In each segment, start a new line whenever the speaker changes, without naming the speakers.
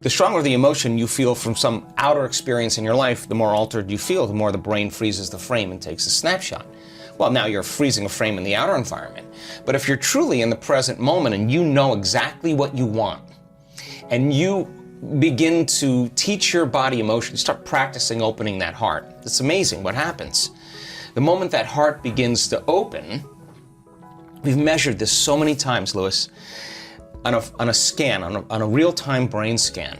The stronger the emotion you feel from some outer experience in your life, the more altered you feel, the more the brain freezes the frame and takes a snapshot. Well, now you're freezing a frame in the outer environment. But if you're truly in the present moment and you know exactly what you want, and you begin to teach your body emotion, start practicing opening that heart, it's amazing what happens. The moment that heart begins to open, we've measured this so many times, Lewis, on a scan, on a real-time brain scan,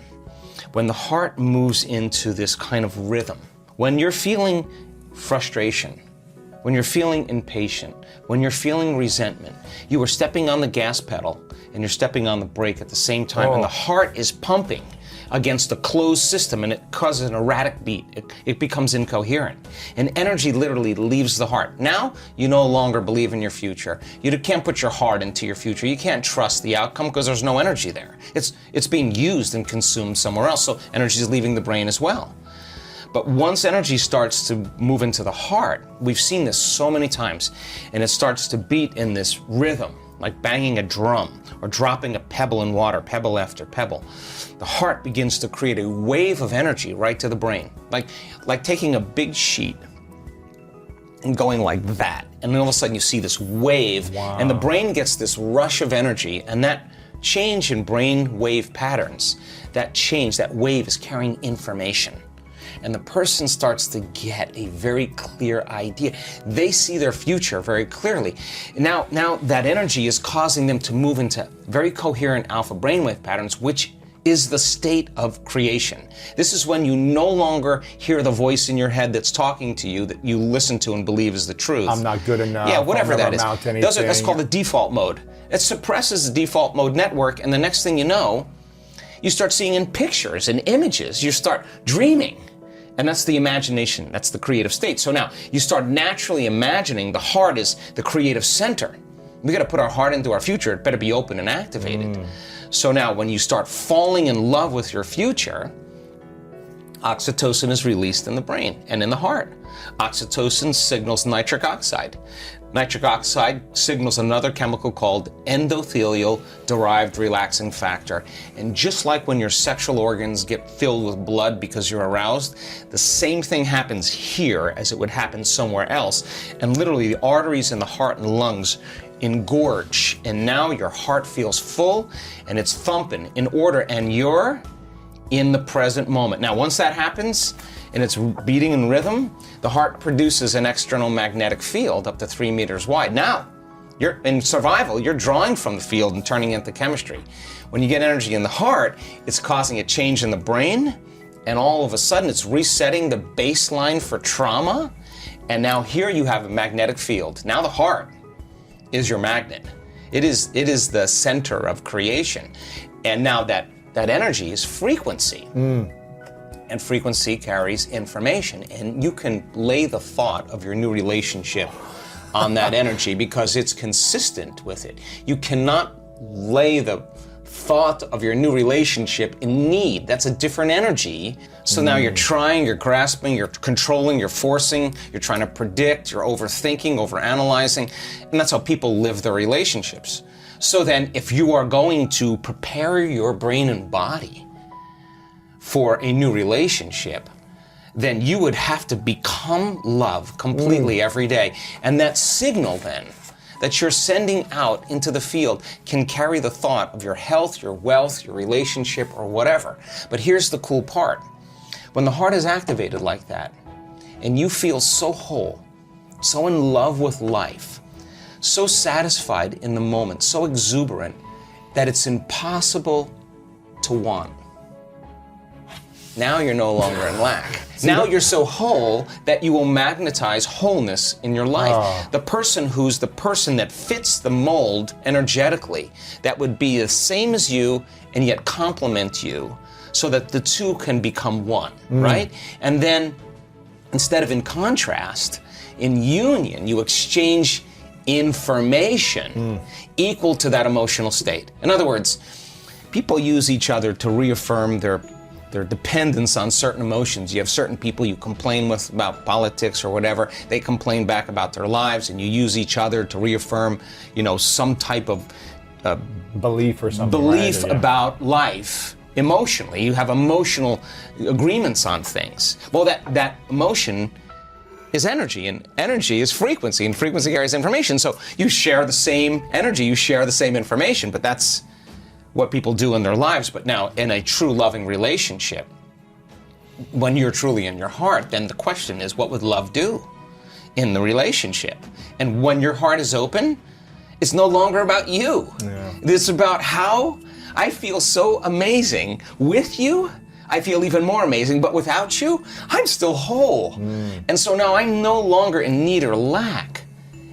when the heart moves into this kind of rhythm, when you're feeling frustration, when you're feeling impatient, when you're feeling resentment, you are stepping on the gas pedal and you're stepping on the brake at the same time, and the heart is pumping against a closed system, and it causes an erratic beat. It becomes incoherent. And energy literally leaves the heart. Now, you no longer believe in your future. You can't put your heart into your future. You can't trust the outcome because there's no energy there. It's being used and consumed somewhere else, so energy is leaving the brain as well. But once energy starts to move into the heart, we've seen this so many times, and it starts to beat in this rhythm, like banging a drum or dropping a pebble in water, pebble after pebble. The heart begins to create a wave of energy right to the brain, like taking a big sheet and going like that. And then all of a sudden you see this wave, and the brain gets this rush of energy, and that change in brain wave patterns, that change, that wave is carrying information. And the person starts to get a very clear idea. They see their future very clearly. Now that energy is causing them to move into very coherent alpha brainwave patterns, which is the state of creation. This is when you no longer hear the voice in your head that's talking to you, that you listen to and believe is the truth.
I'm not good enough.
Yeah, whatever that is.
That's
called the default mode. It suppresses the default mode network, and the next thing you know, you start seeing in pictures and images. You start dreaming. And that's the imagination, that's the creative state. So now you start naturally imagining the heart is the creative center. We got to put our heart into our future. It better be open and activated. So now when you start falling in love with your future, oxytocin is released in the brain and in the heart. Oxytocin signals nitric oxide. Nitric oxide signals another chemical called endothelial-derived relaxing factor. And just like when your sexual organs get filled with blood because you're aroused, the same thing happens here as it would happen somewhere else. And literally the arteries in the heart and lungs engorge, and now your heart feels full and it's thumping in order, and you're in the present moment. Now, once that happens, and it's beating in rhythm, the heart produces an external magnetic field up to 3 meters wide. Now, you're in survival, you're drawing from the field and turning into chemistry. When you get energy in the heart, it's causing a change in the brain, and all of a sudden it's resetting the baseline for trauma, and now here you have a magnetic field. Now the heart is your magnet. It is the center of creation. And now that energy is frequency. And frequency carries information, and you can lay the thought of your new relationship on that energy because it's consistent with it. You cannot lay the thought of your new relationship in need. That's a different energy. So now you're trying, you're grasping, you're controlling, you're forcing, you're trying to predict, you're overthinking, overanalyzing, and that's how people live their relationships. So then if you are going to prepare your brain and body for a new relationship, then you would have to become love completely every day. And that signal then that you're sending out into the field can carry the thought of your health, your wealth, your relationship, or whatever. But here's the cool part. When the heart is activated like that, and you feel so whole, so in love with life, so satisfied in the moment, so exuberant, that it's impossible to want. Now you're no longer in lack. Now you're so whole that you will magnetize wholeness in your life. The person who's the person that fits the mold energetically, that would be the same as you and yet complement you, so that the two can become one, right? And then instead of in contrast, in union, you exchange information equal to that emotional state. In other words, people use each other to reaffirm their dependence on certain emotions. You have certain people you complain with about politics or whatever. They complain back about their lives, and you use each other to reaffirm, some type of
belief or something.
Belief about life. emotionally. You have emotional agreements on things. Well, that emotion is energy, and energy is frequency, and frequency carries information. So you share the same energy, you share the same information, but that's what people do in their lives. But now, in a true loving relationship, when you're truly in your heart, then the question is, what would love do in the relationship? And when your heart is open, it's no longer about you. Yeah. It's about how I feel so amazing with you. I feel even more amazing, but without you, I'm still whole. And so now I'm no longer in need or lack.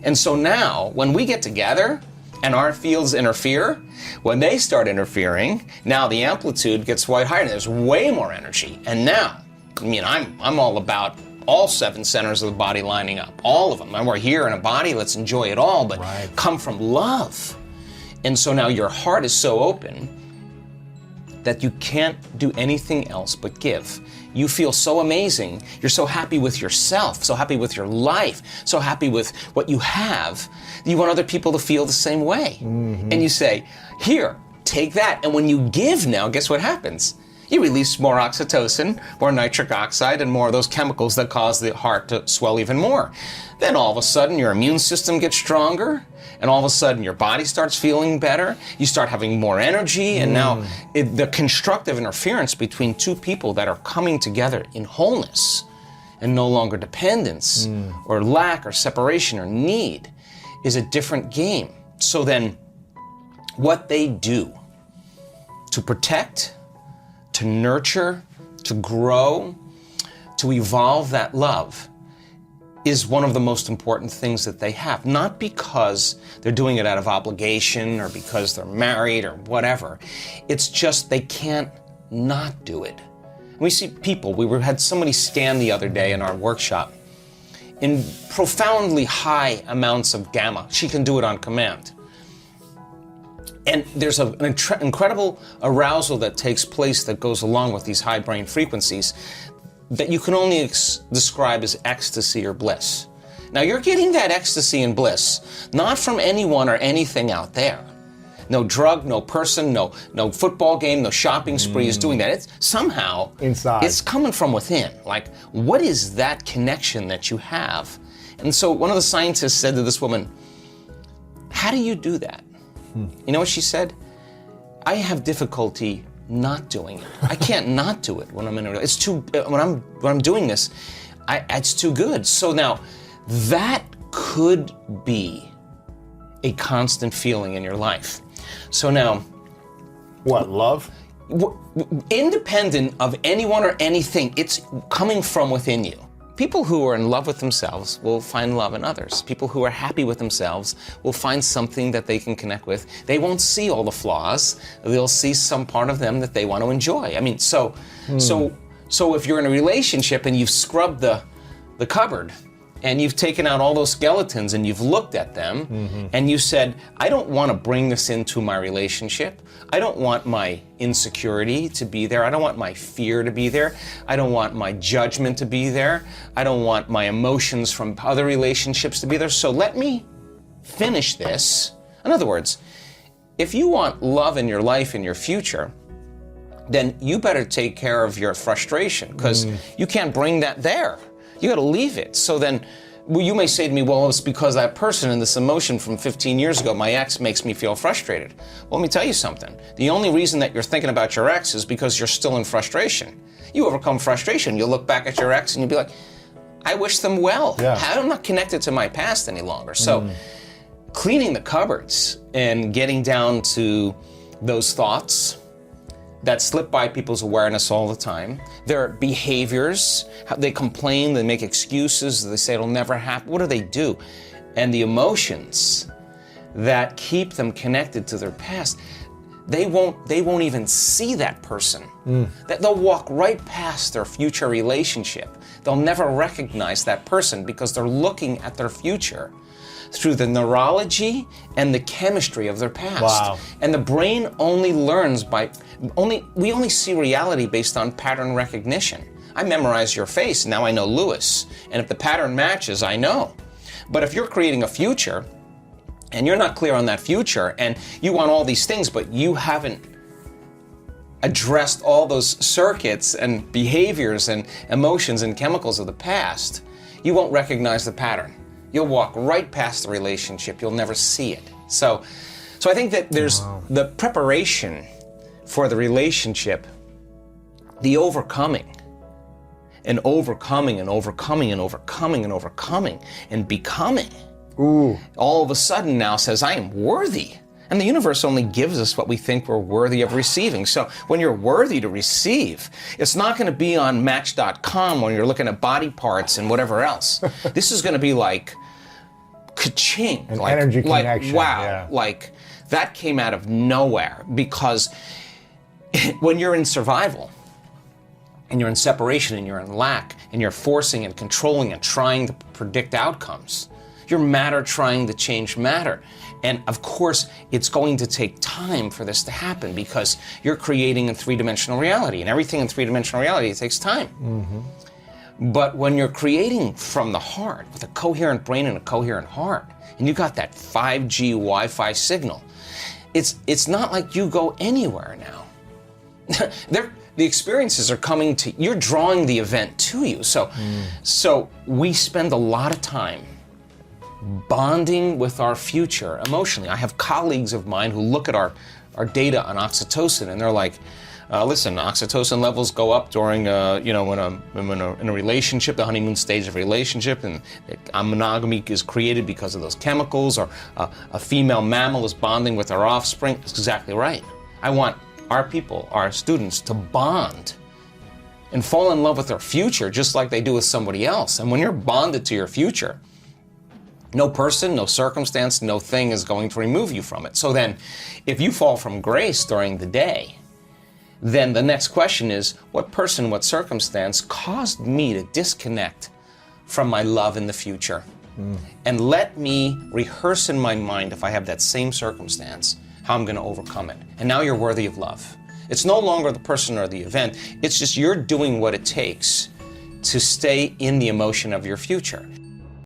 And so now, when we get together and our fields interfere, when they start interfering, now the amplitude gets way higher and there's way more energy. And now, I mean, I'm all about all 7 centers of the body lining up, all of them. And we're here in a body, let's enjoy it all, but come from love. And so now your heart is so open that you can't do anything else but give. You feel so amazing. You're so happy with yourself, so happy with your life, so happy with what you have. You want other people to feel the same way. And you say, here, take that. And when you give now, guess what happens? You release more oxytocin, more nitric oxide, and more of those chemicals that cause the heart to swell even more. Then all of a sudden, your immune system gets stronger, and all of a sudden, your body starts feeling better. You start having more energy, and now the constructive interference between two people that are coming together in wholeness and no longer dependence or lack or separation or need is a different game. So then, what they do to protect, to nurture, to grow, to evolve that love is one of the most important things that they have. Not because they're doing it out of obligation or because they're married or whatever. It's just they can't not do it. We see people, had somebody scan the other day in our workshop in profoundly high amounts of gamma. She can do it on command. And there's an incredible arousal that takes place that goes along with these high brain frequencies that you can only describe as ecstasy or bliss. Now you're getting that ecstasy and bliss, not from anyone or anything out there. No drug, no person, no football game, no shopping spree is doing that. It's somehow inside. It's coming from within. Like, what is that connection that you have? And so one of the scientists said to this woman, how do you do that? You know what she said? I have difficulty not doing it. I can't not do it when I'm in a relationship. It's too, when I'm doing this, it's too good. So now, that could be a constant feeling in your life. So now,
what, love?
Independent of anyone or anything, it's coming from within you. People who are in love with themselves will find love in others. People who are happy with themselves will find something that they can connect with. They won't see all the flaws. They'll see some part of them that they want to enjoy. I mean, so if you're in a relationship and you've scrubbed the cupboard and you've taken out all those skeletons and you've looked at them and you said, I don't want to bring this into my relationship. I don't want my insecurity to be there. I don't want my fear to be there. I don't want my judgment to be there. I don't want my emotions from other relationships to be there. So let me finish this. In other words, if you want love in your life, in your future, then you better take care of your frustration because you can't bring that there. You got to leave it. So then you may say to me, well, it's because that person and this emotion from 15 years ago, my ex, makes me feel frustrated. Well, let me tell you something. The only reason that you're thinking about your ex is because you're still in frustration. You overcome frustration. You'll look back at your ex and you'll be like, I wish them well. Yeah. I'm not connected to my past any longer. So cleaning the cupboards and getting down to those thoughts that slip by people's awareness all the time. Their behaviors, how they complain, they make excuses, they say it'll never happen. What do? And the emotions that keep them connected to their past, they won't even see that person. That they'll walk right past their future relationship. They'll never recognize that person because they're looking at their future through the neurology and the chemistry of their past. Wow. And the brain only learns we only see reality based on pattern recognition. I memorize your face, now I know Lewis. And if the pattern matches, I know. But if you're creating a future, and you're not clear on that future, and you want all these things, but you haven't addressed all those circuits and behaviors and emotions and chemicals of the past, you won't recognize the pattern. You'll walk right past the relationship. You'll never see it. So I think that there's the preparation for the relationship, the overcoming, and overcoming and overcoming and overcoming and overcoming and becoming. All of a sudden now says, I am worthy. And the universe only gives us what we think we're worthy of receiving. So when you're worthy to receive, it's not going to be on Match.com when you're looking at body parts and whatever else. This is going to be like, ka-ching.
An energy connection.
Wow.
Yeah.
Like, that came out of nowhere. Because when you're in survival, and you're in separation, and you're in lack, and you're forcing and controlling and trying to predict outcomes, you're matter trying to change matter. And of course, it's going to take time for this to happen because you're creating a three-dimensional reality, and everything in three-dimensional reality takes time. But when you're creating from the heart, with a coherent brain and a coherent heart, and you got that 5G Wi-Fi signal, it's not like you go anywhere now. The experiences are coming to, you're drawing the event to you. So we spend a lot of time bonding with our future emotionally. I have colleagues of mine who look at our data on oxytocin, and they're like, listen, oxytocin levels go up during, in a relationship, the honeymoon stage of a relationship, and monogamy is created because of those chemicals, or a female mammal is bonding with her offspring. That's exactly right. I want our people, our students, to bond and fall in love with their future just like they do with somebody else. And when you're bonded to your future, no person, no circumstance, no thing is going to remove you from it. So then, if you fall from grace during the day, then the next question is, what person, what circumstance caused me to disconnect from my love in the future? And let me rehearse in my mind, if I have that same circumstance, how I'm going to overcome it. And now you're worthy of love. It's no longer the person or the event. It's just you're doing what it takes to stay in the emotion of your future.